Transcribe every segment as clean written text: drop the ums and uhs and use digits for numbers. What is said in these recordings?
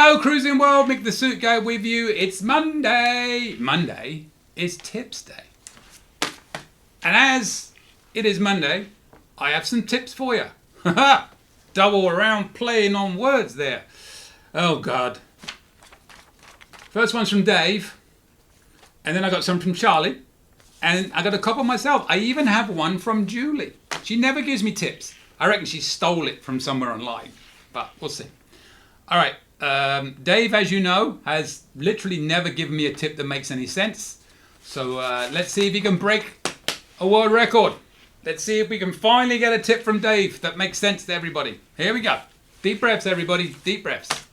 Hello, Cruising World. Mick the Suit Guy with you. It's Monday. Monday is Tips Day. And as it is Monday, I have some tips for you. Double around playing on words there. Oh, God. First one's from Dave. And then I got some from Charlie. And I got a couple myself. I even have one from Julie. She never gives me tips. I reckon she stole it from somewhere online. But we'll see. All right. Dave, as you know, has literally never given me a tip that makes any sense. So let's see if he can break a world record. Let's see if we can finally get a tip from Dave that makes sense to everybody. Here we go. Deep breaths, everybody. Deep breaths.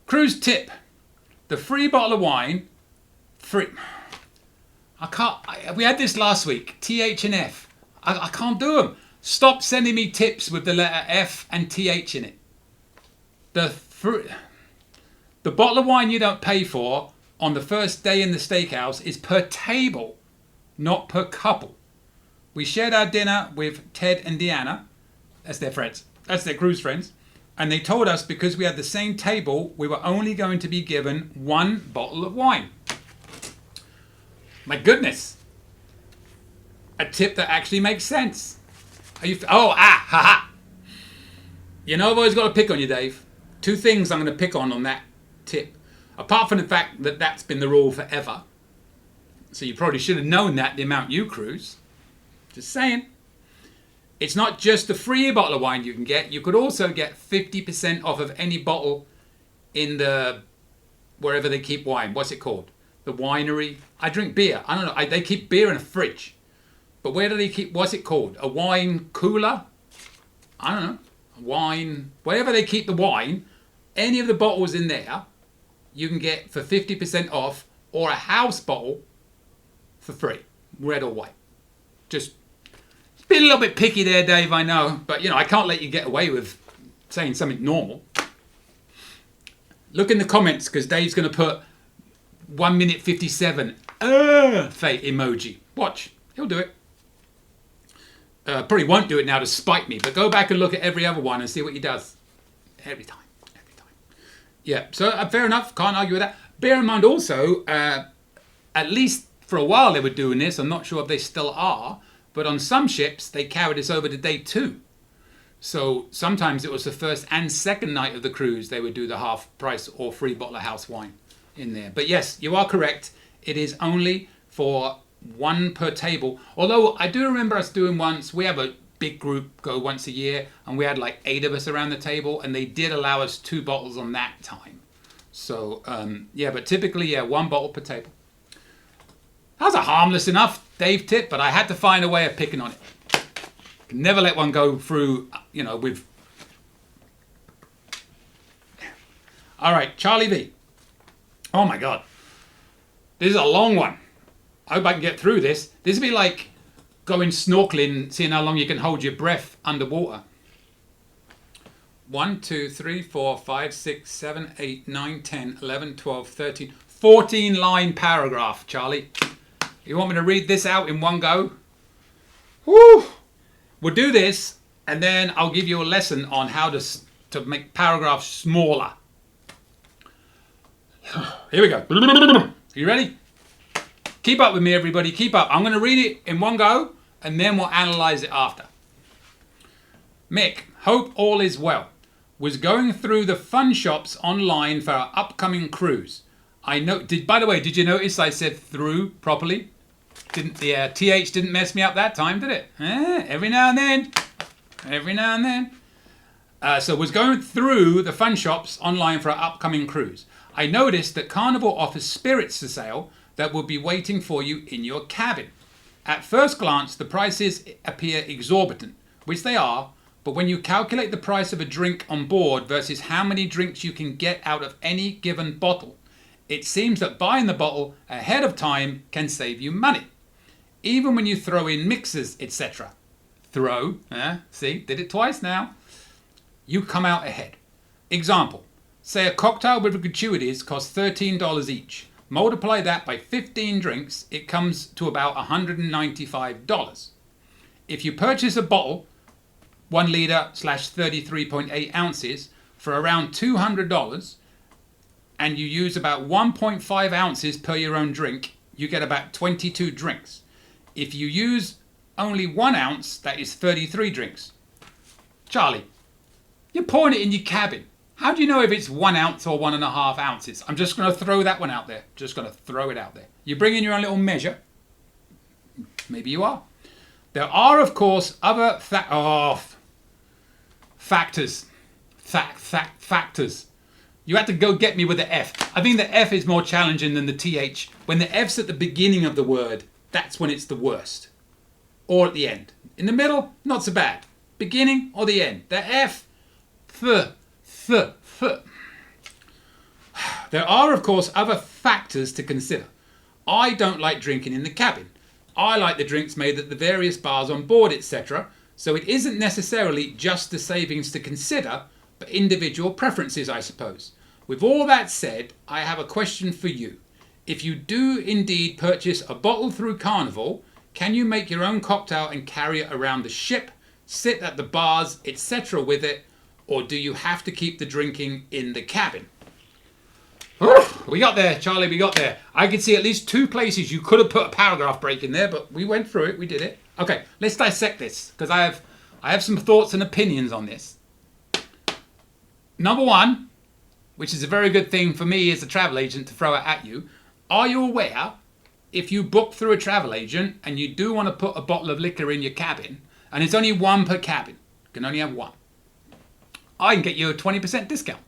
Cruise tip. The free bottle of wine. Free. We had this last week. TH and F. I can't do them. Stop sending me tips with the letter F and TH in it. The bottle of wine you don't pay for on the first day in the steakhouse is per table, not per couple. We shared our dinner with Ted and Deanna. That's their friends. That's their cruise friends. And they told us because we had the same table, we were only going to be given one bottle of wine. My goodness. A tip that actually makes sense. Ha. You know I've always got to pick on you, Dave. Two things I'm going to pick on that tip. Apart from the fact that that's been the rule forever. So you probably should have known that the amount you cruise. Just saying. It's not just the free bottle of wine you can get. You could also get 50% off of any bottle in the wherever they keep wine. What's it called? The winery. I drink beer. I don't know. They keep beer in a fridge. But where do they keep, what's it called? A wine cooler? I don't know. Wine. Wherever they keep the wine. Any of the bottles in there, you can get for 50% off, or a house bottle for free, red or white. Just be a little bit picky there, Dave, I know. But, I can't let you get away with saying something normal. Look in the comments, because Dave's going to put 1 minute 57 fake emoji. Watch. He'll do it. Probably won't do it now to spite me, but go back and look at every other one and see what he does. Every time. Yeah, so fair enough. Can't argue with that. Bear in mind also, at least for a while they were doing this. I'm not sure if they still are. But on some ships, they carried us over to day 2. So sometimes it was the first and second night of the cruise. They would do the half price or free bottle of house wine in there. But yes, you are correct. It is only for one per table. Although I do remember us doing once. We have a big group go once a year, and we had like 8 of us around the table, and they did allow us 2 bottles on that time. So but typically 1 bottle per table. That was a harmless enough Dave tip, but I had to find a way of picking on it. Never let one go through, with. All right, Charlie V. Oh my God, this is a long one. I hope I can get through this. This would be like going snorkeling, seeing how long you can hold your breath underwater. 1, 2, 3, 4, 5, 6, 7, 8, 9, 10, 11, 12, 13, 14 line paragraph, Charlie. You want me to read this out in one go? Woo! We'll do this, and then I'll give you a lesson on how to make paragraphs smaller. Here we go. You ready? Keep up with me, everybody. Keep up. I'm going to read it in one go, and then we'll analyze it after. Mick, hope all is well. Was going through the fun shops online for our upcoming cruise. By the way, did you notice I said through properly? The TH didn't mess me up that time, did it? Every now and then. So was going through the fun shops online for our upcoming cruise. I noticed that Carnival offers spirits for sale that will be waiting for you in your cabin. At first glance, the prices appear exorbitant, which they are, but when you calculate the price of a drink on board versus how many drinks you can get out of any given bottle, it seems that buying the bottle ahead of time can save you money. Even when you throw in mixers, etc. See, did it twice now. You come out ahead. Example, say a cocktail with gratuities costs $13 each. Multiply that by 15 drinks, it comes to about $195. If you purchase a bottle, 1 litre / 33.8 ounces, for around $200, and you use about 1.5 ounces per your own drink, you get about 22 drinks. If you use only 1 ounce, that is 33 drinks. Charlie, you're pouring it in your cabin. How do you know if it's 1 ounce or 1.5 ounces? I'm just going to throw that one out there. Just going to throw it out there. You bring in your own little measure. Maybe you are. There are, of course, other factors. Factors. You have to go get me with the F. I think the F is more challenging than the TH. When the F's at the beginning of the word, that's when it's the worst. Or at the end. In the middle, not so bad. Beginning or the end. The F, th. There are, of course, other factors to consider. I don't like drinking in the cabin. I like the drinks made at the various bars on board, etc. So it isn't necessarily just the savings to consider, but individual preferences, I suppose. With all that said, I have a question for you. If you do indeed purchase a bottle through Carnival, can you make your own cocktail and carry it around the ship, sit at the bars, etc. with it, or do you have to keep the drinking in the cabin? We got there, Charlie, we got there. I could see at least 2 places you could have put a paragraph break in there, but we went through it, we did it. Okay, let's dissect this, because I have some thoughts and opinions on this. Number 1, which is a very good thing for me as a travel agent to throw it at you. Are you aware, if you book through a travel agent and you do want to put a bottle of liquor in your cabin, and it's only 1 per cabin, you can only have 1, I can get you a 20% discount,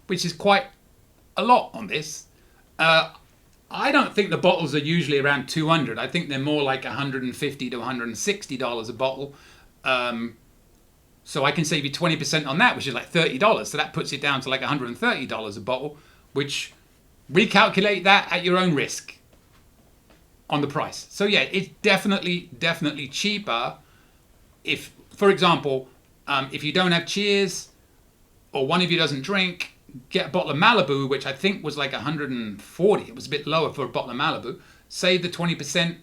which is quite a lot on this. I don't think the bottles are usually around $200. I think they're more like $150 to $160 a bottle. So I can save you 20% on that, which is like $30. So that puts it down to like $130 a bottle, which recalculate that at your own risk on the price. So yeah, it's definitely cheaper if, for example, if you don't have Cheers or one of you doesn't drink, get a bottle of Malibu, which I think was like 140. It was a bit lower for a bottle of Malibu. Save the 20%.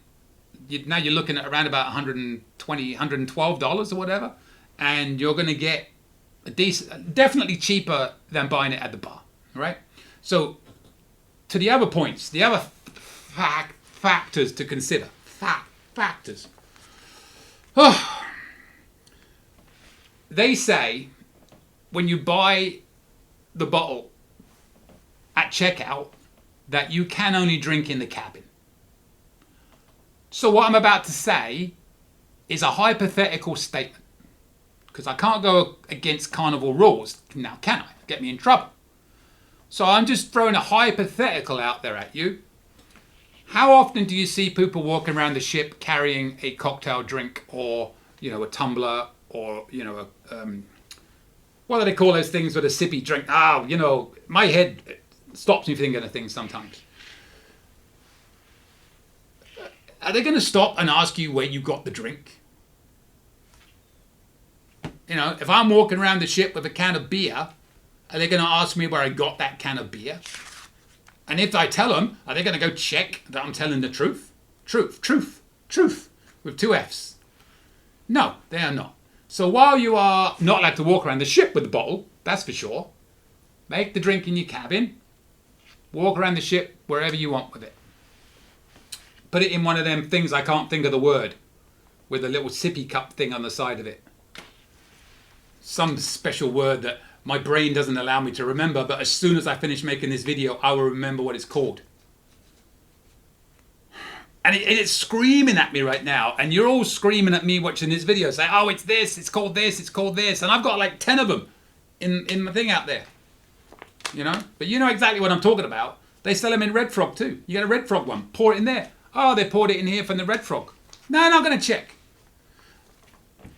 Now you're looking at around about $120, $112 or whatever. And you're going to get a decent, definitely cheaper than buying it at the bar, right? So to the other points, the other factors to consider. Factors. They say when you buy the bottle at checkout that you can only drink in the cabin. So what I'm about to say is a hypothetical statement, because I can't go against Carnival rules now, can I? Get me in trouble. So I'm just throwing a hypothetical out there at you. How often do you see people walking around the ship carrying a cocktail drink, or a tumbler, or what do they call those things with a sippy drink? My head stops me thinking of things sometimes. Are they going to stop and ask you where you got the drink? If I'm walking around the ship with a can of beer, are they going to ask me where I got that can of beer? And if I tell them, are they going to go check that I'm telling the truth? Truth, with 2 Fs. No, they are not. So while you are not allowed to walk around the ship with the bottle, that's for sure, make the drink in your cabin, walk around the ship wherever you want with it. Put it in one of them things, I can't think of the word, with a little sippy cup thing on the side of it. Some special word that my brain doesn't allow me to remember, but as soon as I finish making this video, I will remember what it's called. And it's screaming at me right now, and you're all screaming at me watching this video, saying, oh, it's this, it's called this, it's called this, and I've got like 10 of them in my thing out there, But you know exactly what I'm talking about. They sell them in Red Frog too. You get a Red Frog one, pour it in there. Oh, they poured it in here from the Red Frog. No, I'm not going to check.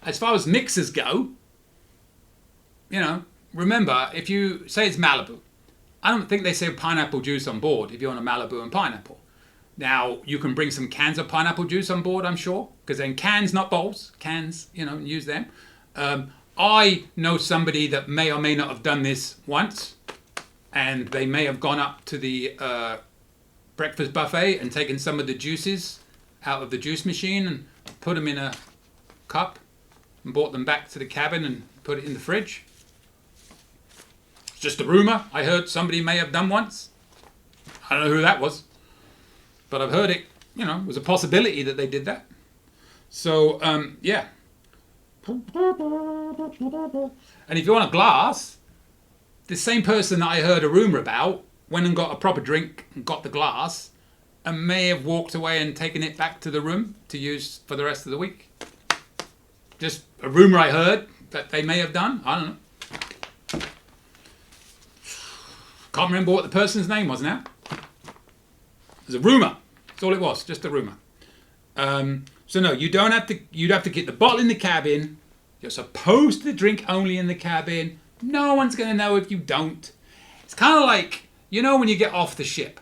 As far as mixers go, remember, if you say it's Malibu, I don't think they say pineapple juice on board if you want a Malibu and pineapple. Now, you can bring some cans of pineapple juice on board, I'm sure, because then cans, not bowls, cans, use them. I know somebody that may or may not have done this once, and they may have gone up to the breakfast buffet and taken some of the juices out of the juice machine and put them in a cup and brought them back to the cabin and put it in the fridge. It's just a rumor I heard somebody may have done once. I don't know who that was, but I've heard it, you know, was a possibility that they did that. So, yeah. And if you want a glass, the same person that I heard a rumour about went and got a proper drink and got the glass and may have walked away and taken it back to the room to use for the rest of the week. Just a rumour I heard that they may have done. I don't know. Can't remember what the person's name was now. It was a rumour. That's all it was, just a rumour. So no, you don't have to. You'd have to get the bottle in the cabin. You're supposed to drink only in the cabin. No one's going to know if you don't. It's kind of like, you know, when you get off the ship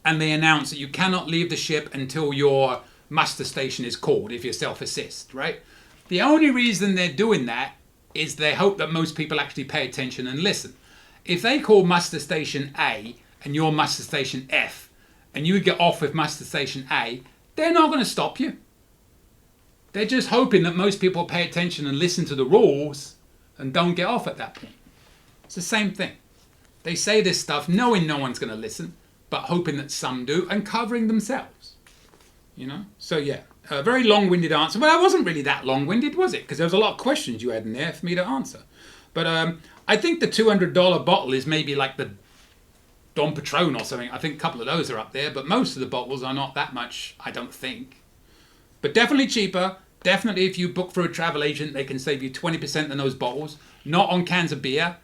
and they announce that you cannot leave the ship until your muster station is called if you're self-assist, right? The only reason they're doing that is they hope that most people actually pay attention and listen. If they call muster station A and you're muster station F and you get off with muster station A, they're not going to stop you. They're just hoping that most people pay attention and listen to the rules and don't get off at that point. It's the same thing. They say this stuff knowing no one's going to listen, but hoping that some do and covering themselves. You know? So yeah, a very long-winded answer. Well, that wasn't really that long-winded, was it? Because there was a lot of questions you had in there for me to answer. But I think the $200 bottle is maybe like the Dom Patron or something. I think a couple of those are up there, but most of the bottles are not that much, I don't think. But definitely cheaper. Definitely if you book for a travel agent, they can save you 20% on those bottles. Not on cans of beer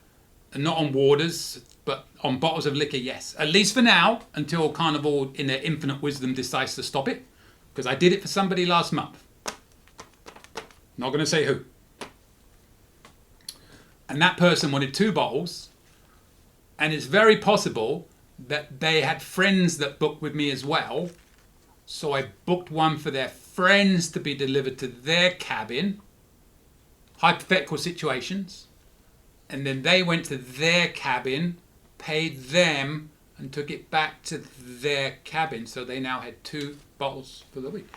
and not on waters, but on bottles of liquor, yes. At least for now, until Carnival in their infinite wisdom decides to stop it. Because I did it for somebody last month. Not going to say who. And that person wanted 2 bottles. And it's very possible that they had friends that booked with me as well. So I booked one for their friends to be delivered to their cabin. Hypothetical situations. And then they went to their cabin, paid them, and took it back to their cabin. So they now had 2 bottles for the week.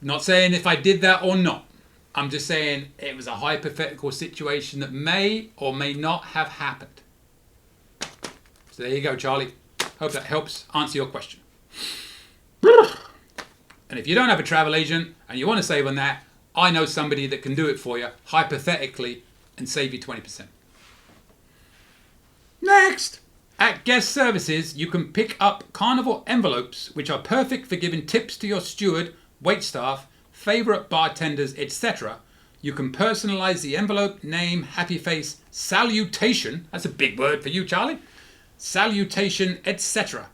Not saying if I did that or not. I'm just saying it was a hypothetical situation that may or may not have happened. So there you go, Charlie. Hope that helps answer your question. And if you don't have a travel agent and you want to save on that, I know somebody that can do it for you, hypothetically, and save you 20%. Next! At guest services, you can pick up Carnival envelopes, which are perfect for giving tips to your steward, waitstaff, favourite bartenders, etc. You can personalise the envelope, name, happy face, salutation. That's a big word for you, Charlie. Salutation, etc.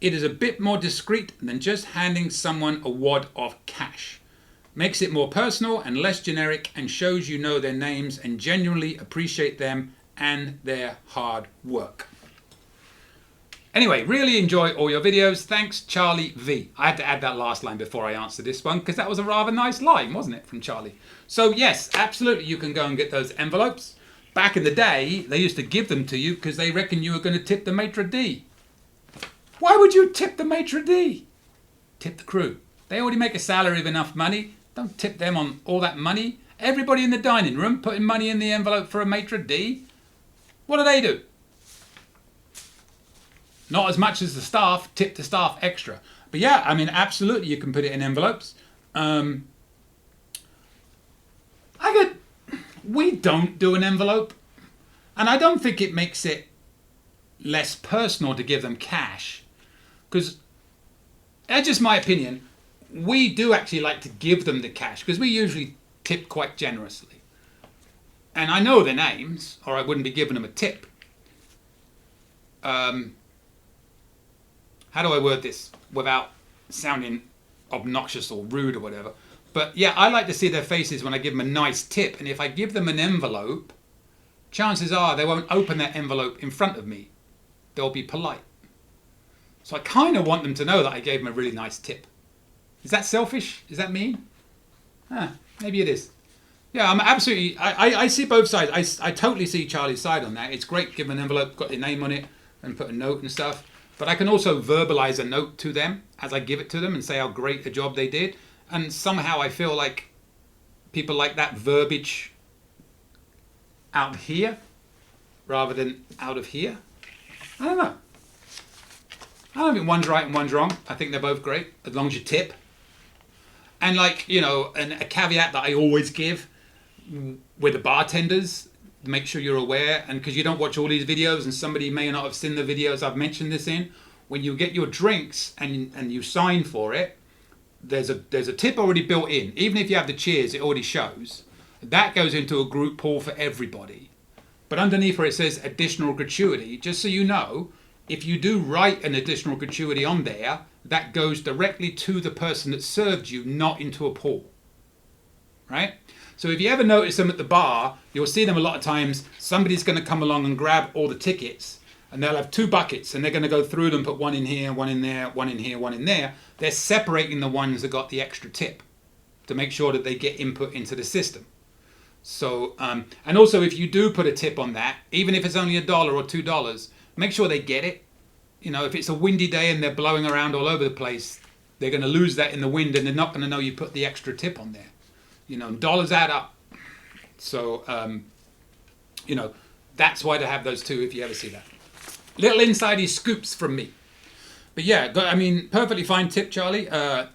It is a bit more discreet than just handing someone a wad of cash. Makes it more personal and less generic and shows you know their names and genuinely appreciate them and their hard work. Anyway, really enjoy all your videos. Thanks, Charlie V. I had to add that last line before I answered this one because that was a rather nice line, wasn't it, from Charlie? So yes, absolutely, you can go and get those envelopes. Back in the day, they used to give them to you because they reckon you were going to tip the maitre d'. Why would you tip the maitre d'? Tip the crew. They already make a salary of enough money. Don't tip them on all that money. Everybody in the dining room putting money in the envelope for a maitre d'. What do? Not as much as the staff. Tip the staff extra. But yeah, I mean, absolutely, you can put it in envelopes. We don't do an envelope. And I don't think it makes it less personal to give them cash. Because, that's just my opinion, we do actually like to give them the cash. Because we usually tip quite generously. And I know their names, or I wouldn't be giving them a tip. How do I word this without sounding obnoxious or rude or whatever? But yeah, I like to see their faces when I give them a nice tip. And if I give them an envelope, chances are they won't open that envelope in front of me. They'll be polite. So I kind of want them to know that I gave them a really nice tip. Is that selfish? Is that mean? Maybe it is. Yeah, I'm absolutely... I see both sides. I totally see Charlie's side on that. It's great, give them an envelope, got their name on it, and put a note and stuff. But I can also verbalize a note to them as I give it to them and say how great a job they did. And somehow I feel like people like that verbiage out here rather than out of here. I don't know. I don't think one's right and one's wrong. I think they're both great, as long as you tip. And like, you know, a caveat that I always give with the bartenders, make sure you're aware, and because you don't watch all these videos and somebody may not have seen the videos I've mentioned this in, when you get your drinks and you sign for it, there's a tip already built in. Even if you have the cheers, it already shows. That goes into a group pool for everybody. But underneath where it says additional gratuity, just so you know, if you do write an additional gratuity on there, that goes directly to the person that served you, not into a pool. Right? So if you ever notice them at the bar, you'll see them a lot of times. Somebody's going to come along and grab all the tickets, and they'll have 2 buckets, and they're going to go through them, put one in here, one in there, one in here, one in there. They're separating the ones that got the extra tip to make sure that they get input into the system. So, and also if you do put a tip on that, even if it's only $1 or $2, make sure they get it. You know, if it's a windy day and they're blowing around all over the place, they're going to lose that in the wind, and they're not going to know you put the extra tip on there. You know, dollars add up. So, you know, that's why they have those 2 if you ever see that. Little insidey scoops from me. But yeah, I mean, perfectly fine tip, Charlie. I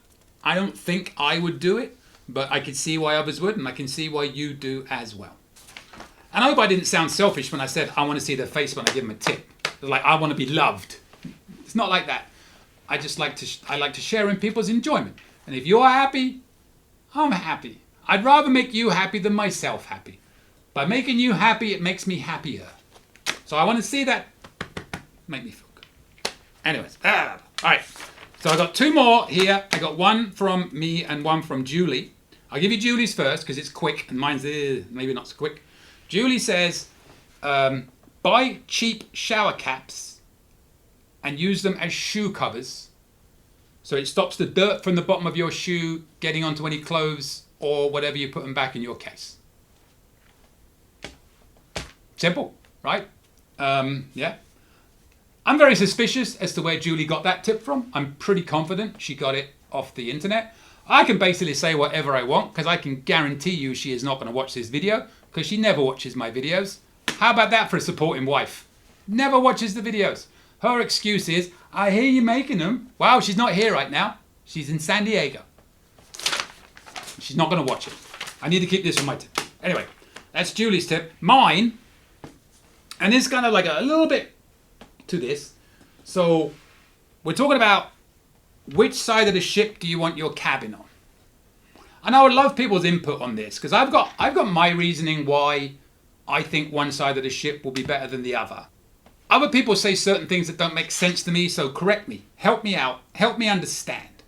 don't think I would do it, but I can see why others would, and I can see why you do as well. And I hope I didn't sound selfish when I said I want to see their face when I give them a tip. They're like, I want to be loved. It's not like that. I just like to share in people's enjoyment. And if you're happy, I'm happy. I'd rather make you happy than myself happy. By making you happy, it makes me happier. So I want to see that make me feel good. Anyways, all right. So I got 2 more here. I got one from me and one from Julie. I'll give you Julie's first because it's quick, and mine's maybe not so quick. Julie says, buy cheap shower caps and use them as shoe covers, so it stops the dirt from the bottom of your shoe getting onto any clothes or whatever you put them back in your case. Simple, right? Yeah. I'm very suspicious as to where Julie got that tip from. I'm pretty confident she got it off the internet. I can basically say whatever I want because I can guarantee you she is not going to watch this video because she never watches my videos. How about that for a supporting wife? Never watches the videos. Her excuse is, I hear you making them. Wow, she's not here right now. She's in San Diego. She's not going to watch it. I need to keep this on my tip. Anyway, that's Julie's tip. Mine, and it's kind of like a little bit to this. So we're talking about which side of the ship do you want your cabin on? And I would love people's input on this because I've got my reasoning why I think one side of the ship will be better than the other. Other people say certain things that don't make sense to me, so correct me, help me out, help me understand.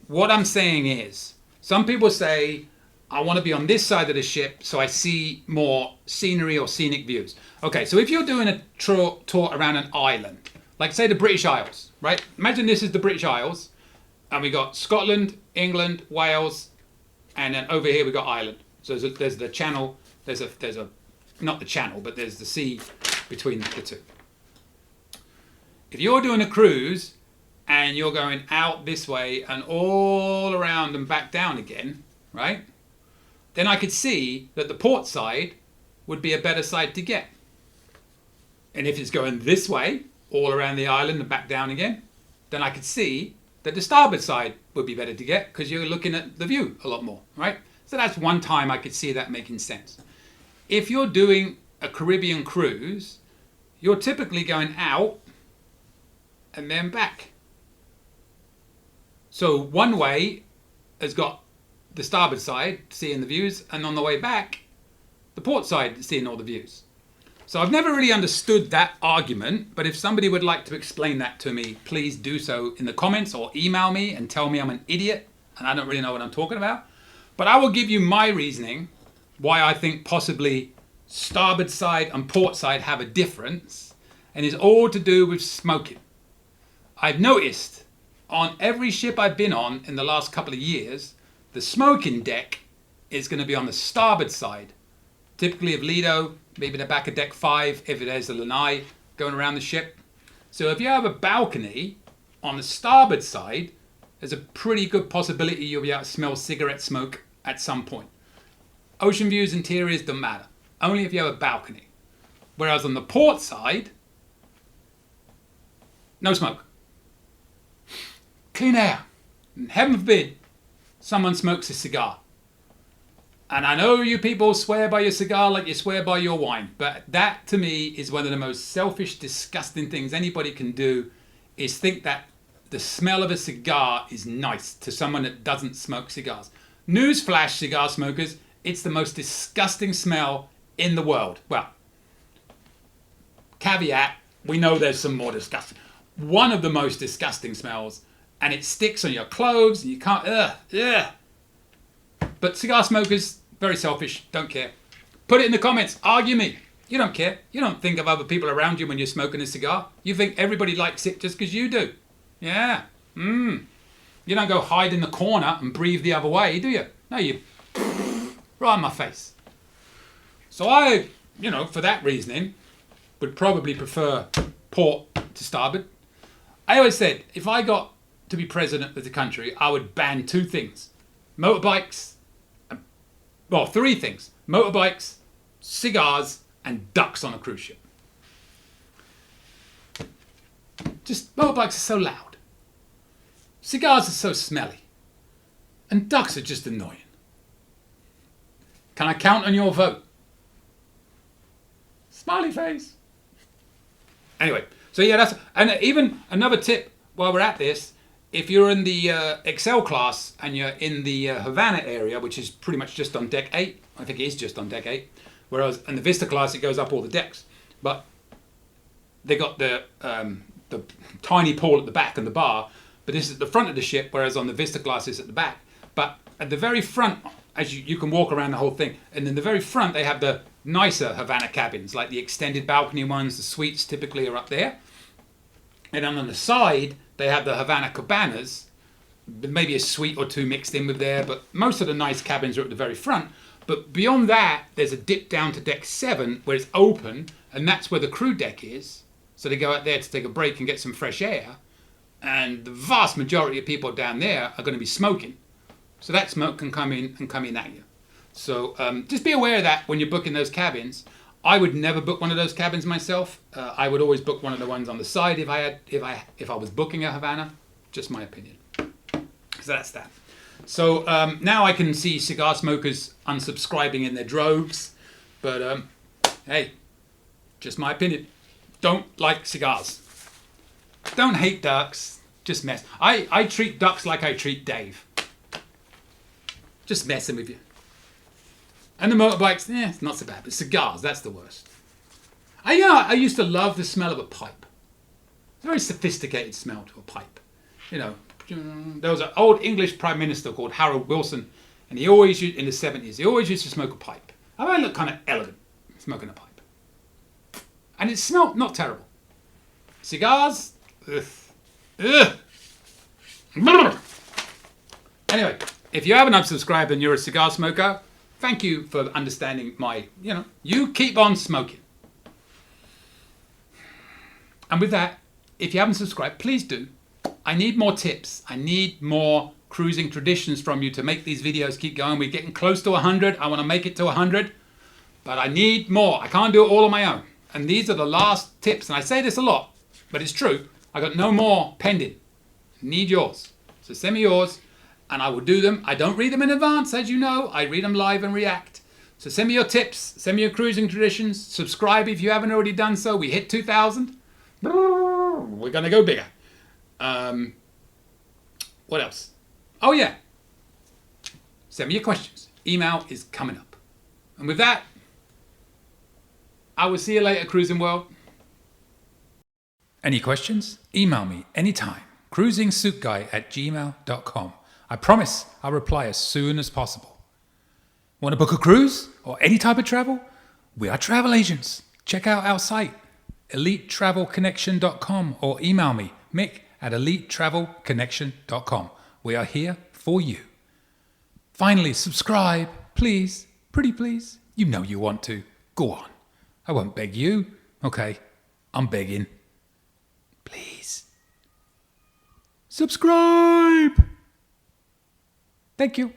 What I'm saying is, some people say, I want to be on this side of the ship so I see more scenery or scenic views. Okay, so if you're doing a tour around an island, like say the British Isles, right? Imagine this is the British Isles, and we got Scotland, England, Wales, and then over here we got Ireland. So there's the channel, there's a not the channel, but there's the sea between the 2. If you're doing a cruise and you're going out this way and all around and back down again, right? Then I could see that the port side would be a better side to get. And if it's going this way, all around the island and back down again, then I could see that the starboard side would be better to get because you're looking at the view a lot more, right? So that's one time I could see that making sense. If you're doing a Caribbean cruise, you're typically going out and then back. So one way has got the starboard side seeing the views, and on the way back, the port side seeing all the views. So I've never really understood that argument, but if somebody would like to explain that to me, please do so in the comments or email me and tell me I'm an idiot and I don't really know what I'm talking about. But I will give you my reasoning why I think possibly starboard side and port side have a difference, and it's all to do with smoking. I've noticed on every ship I've been on in the last couple of years, the smoking deck is going to be on the starboard side, typically of Lido, maybe the back of deck 5 if there's a lanai going around the ship. So if you have a balcony on the starboard side, there's a pretty good possibility you'll be able to smell cigarette smoke at some point. Ocean views, interiors don't matter, only if you have a balcony. Whereas on the port side, no smoke. Clean air. And heaven forbid someone smokes a cigar. And I know you people swear by your cigar like you swear by your wine, but that to me is one of the most selfish, disgusting things anybody can do, is think that the smell of a cigar is nice to someone that doesn't smoke cigars. Newsflash, cigar smokers, it's the most disgusting smell in the world. Well, caveat, we know there's some more disgusting. One of the most disgusting smells, and it sticks on your clothes, and you can't, ugh. But cigar smokers, very selfish, don't care. Put it in the comments, argue me. You don't care. You don't think of other people around you when you're smoking a cigar. You think everybody likes it just because you do. Yeah. You don't go hide in the corner and breathe the other way, do you? No, you right in my face. So I, for that reasoning, would probably prefer port to starboard. I always said, if I got to be president of the country, I would ban 2 things. Motorbikes, well, 3 things. Motorbikes, cigars, and ducks on a cruise ship. Just, motorbikes are so loud. Cigars are so smelly. And ducks are just annoying. Can I count on your vote? Smiley face. Anyway, so yeah, and even another tip while we're at this, if you're in the Excel class and you're in the Havana area, which is pretty much just on deck 8, I think it is just on deck 8, whereas in the Vista class it goes up all the decks, but they got the tiny pool at the back and the bar, but this is at the front of the ship, whereas on the Vista class it's at the back. But at the very front, as you can walk around the whole thing, and in the very front they have the nicer Havana cabins, like the extended balcony ones. The suites typically are up there, and then on the side they have the Havana cabanas, maybe a suite or 2 mixed in with there, but most of the nice cabins are at the very front. But beyond that, there's a dip down to deck 7 where it's open, and that's where the crew deck is. So they go out there to take a break and get some fresh air, and the vast majority of people down there are going to be smoking. So that smoke can come in at you. So just be aware of that when you're booking those cabins. I would never book one of those cabins myself. I would always book one of the ones on the side if I was booking a Havana. Just my opinion. So that's that. So now I can see cigar smokers unsubscribing in their droves. But hey, just my opinion. Don't like cigars. Don't hate ducks. Just mess. I treat ducks like I treat Dave. Just messing with you. And the motorbikes, it's not so bad. But cigars, that's the worst. I used to love the smell of a pipe. It's a very sophisticated smell to a pipe. There was an old English Prime Minister called Harold Wilson, and he always used, in the 70s, he always used to smoke a pipe. I looked kind of elegant smoking a pipe. And it smelled not terrible. Cigars, ugh. Anyway, if you haven't unsubscribed and you're a cigar smoker, thank you for understanding my, you keep on smoking. And with that, if you haven't subscribed, please do. I need more tips. I need more cruising traditions from you to make these videos keep going. We're getting close to 100. I want to make it to 100, but I need more. I can't do it all on my own. And these are the last tips. And I say this a lot, but it's true. I got no more pending. Need yours. So send me yours and I will do them. I don't read them in advance, as you know. I read them live and react. So send me your tips. Send me your cruising traditions. Subscribe if you haven't already done so. We hit 2,000. We're going to go bigger. What else? Oh yeah. Send me your questions. Email is coming up. And with that, I will see you later, Cruising World. Any questions? Email me anytime. cruisingsuitguy@gmail.com. I promise I'll reply as soon as possible. Want to book a cruise or any type of travel? We are travel agents. Check out our site, elitetravelconnection.com, or email me, mick@elitetravelconnection.com. We are here for you. Finally, subscribe, please. Pretty please. You know you want to. Go on. I won't beg you. Okay, I'm begging. Please. Subscribe. Thank you.